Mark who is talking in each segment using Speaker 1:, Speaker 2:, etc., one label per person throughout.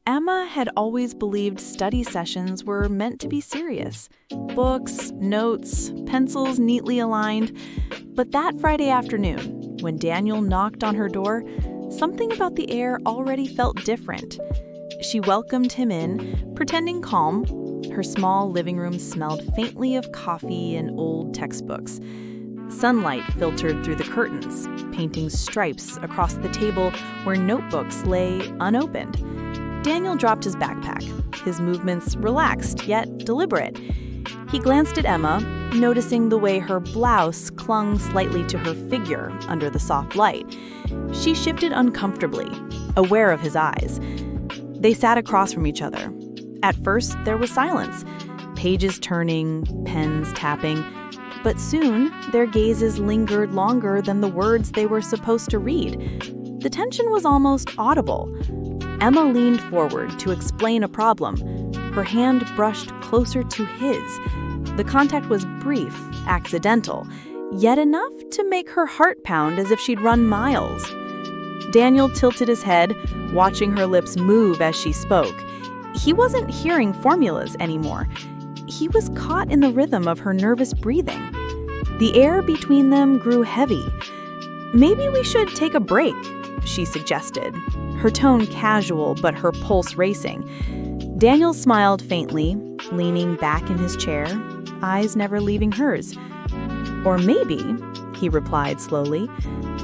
Speaker 1: Emma had always believed study sessions were meant to be serious. Books, notes, pencils neatly aligned. But that Friday afternoon, when Daniel knocked on her door, something about the air already felt different. She welcomed him in, pretending calm. Her small living room smelled faintly of coffee and old textbooks. Sunlight filtered through the curtains, painting stripes across the table where notebooks lay unopened. Daniel dropped his backpack, his movements relaxed yet deliberate. He glanced at Emma, noticing the way her blouse clung slightly to her figure under the soft light. She shifted uncomfortably, aware of his eyes. They sat across from each other. At first, there was silence, pages turning, pens tapping, but soon their gazes lingered longer than the words they were supposed to read. The tension was almost audible. Emma leaned forward to explain a problem. Her hand brushed closer to his. The contact was brief, accidental, yet enough to make her heart pound as if she'd run miles. Daniel tilted his head, watching her lips move as she spoke. He wasn't hearing formulas anymore. He was caught in the rhythm of her nervous breathing. The air between them grew heavy. "Maybe we should take a break," she suggested, her tone casual but her pulse racing. Daniel smiled faintly, leaning back in his chair, eyes never leaving hers. "Or maybe," he replied slowly,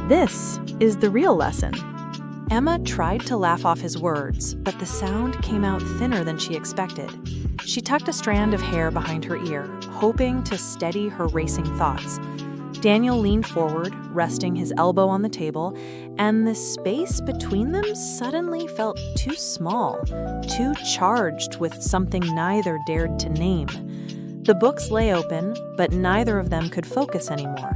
Speaker 1: "this is the real lesson."
Speaker 2: Emma tried to laugh off his words, but the sound came out thinner than she expected. She tucked a strand of hair behind her ear, hoping to steady her racing thoughts. Daniel leaned forward, resting his elbow on the table, and the space between them suddenly felt too small, too charged with something neither dared to name. The books lay open, but neither of them could focus anymore.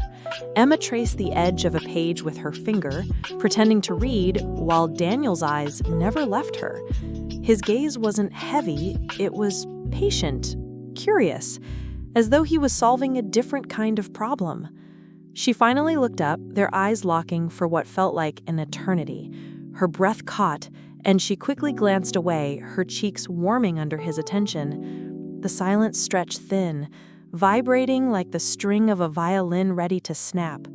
Speaker 2: Emma traced the edge of a page with her finger, pretending to read, while Daniel's eyes never left her. His gaze wasn't heavy, it was patient, curious, as though he was solving a different kind of problem. She finally looked up, their eyes locking for what felt like an eternity. Her breath caught, and she quickly glanced away, her cheeks warming under his attention. The silence stretched thin, vibrating like the string of a violin ready to snap.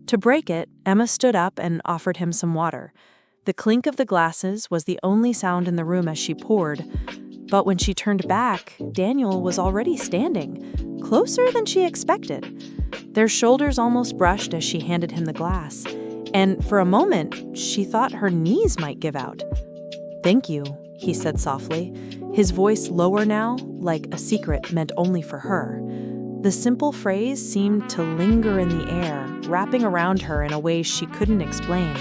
Speaker 2: To break it, Emma stood up and offered him some water. The clink of the glasses was the only sound in the room as she poured. But when she turned back, Daniel was already standing, closer than she expected. Their shoulders almost brushed as she handed him the glass, and for a moment, she thought her knees might give out. "Thank you," he said softly, his voice lower now, like a secret meant only for her. The simple phrase seemed to linger in the air, wrapping around her in a way she couldn't explain.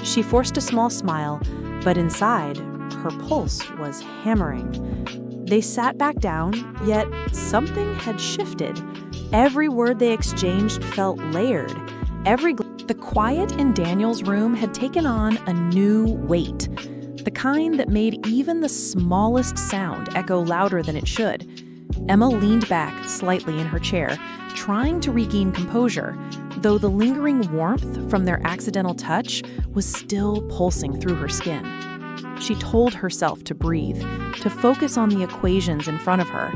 Speaker 2: She forced a small smile, but inside, her pulse was hammering. They sat back down, yet something had shifted. Every word they exchanged felt layered. The quiet in Daniel's room had taken on a new weight, the kind that made even the smallest sound echo louder than it should. Emma leaned back slightly in her chair, trying to regain composure, though the lingering warmth from their accidental touch was still pulsing through her skin. She told herself to breathe, to focus on the equations in front of her,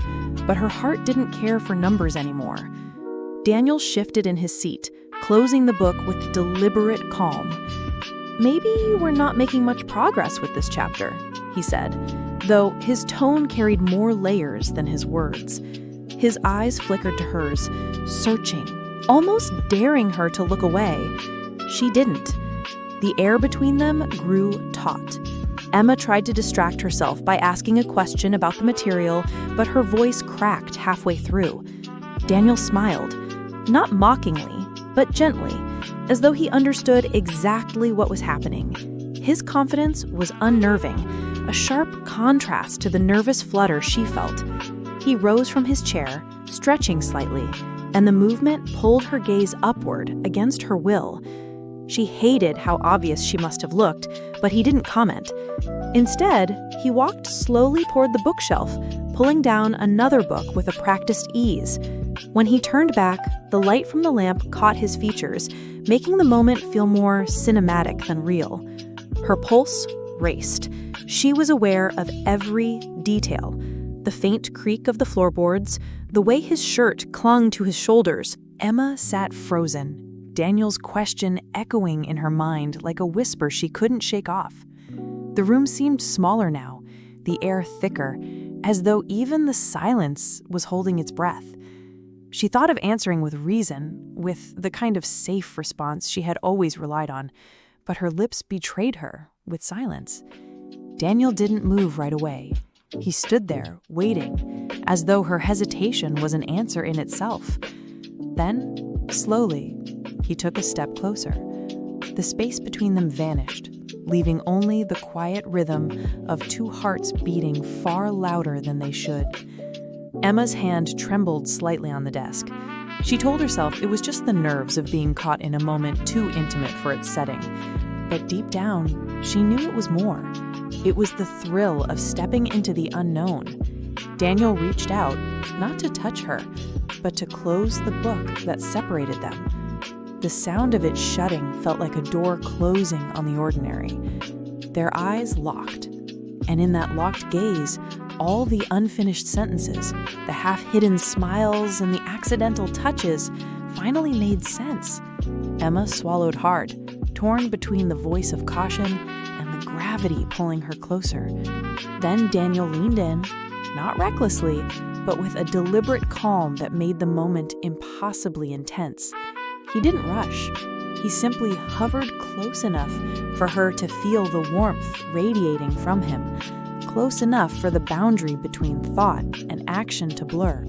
Speaker 2: but her heart didn't care for numbers anymore. Daniel shifted in his seat, closing the book with deliberate calm. "Maybe we're not making much progress with this chapter," he said, though his tone carried more layers than his words. His eyes flickered to hers, searching, almost daring her to look away. She didn't. The air between them grew taut. Emma tried to distract herself by asking a question about the material, but her voice cracked halfway through. Daniel smiled, not mockingly, but gently, as though he understood exactly what was happening. His confidence was unnerving, a sharp contrast to the nervous flutter she felt. He rose from his chair, stretching slightly, and the movement pulled her gaze upward against her will. She hated how obvious she must have looked, but he didn't comment. Instead, he walked slowly toward the bookshelf, pulling down another book with a practiced ease. When he turned back, the light from the lamp caught his features, making the moment feel more cinematic than real. Her pulse raced. She was aware of every detail. The faint creak of the floorboards, the way his shirt clung to his shoulders. Emma sat frozen, Daniel's question echoing in her mind like a whisper she couldn't shake off. The room seemed smaller now, the air thicker, as though even the silence was holding its breath. She thought of answering with reason, with the kind of safe response she had always relied on, but her lips betrayed her with silence. Daniel didn't move right away. He stood there, waiting, as though her hesitation was an answer in itself. Then, slowly, he took a step closer. The space between them vanished, leaving only the quiet rhythm of two hearts beating far louder than they should. Emma's hand trembled slightly on the desk. She told herself it was just the nerves of being caught in a moment too intimate for its setting. But deep down, she knew it was more. It was the thrill of stepping into the unknown. Daniel reached out, not to touch her, but to close the book that separated them. The sound of it shutting felt like a door closing on the ordinary. Their eyes locked, and in that locked gaze, all the unfinished sentences, the half-hidden smiles, and the accidental touches finally made sense. Emma swallowed hard, torn between the voice of caution and the gravity pulling her closer. Then Daniel leaned in, not recklessly, but with a deliberate calm that made the moment impossibly intense. He didn't rush. He simply hovered close enough for her to feel the warmth radiating from him, close enough for the boundary between thought and action to blur.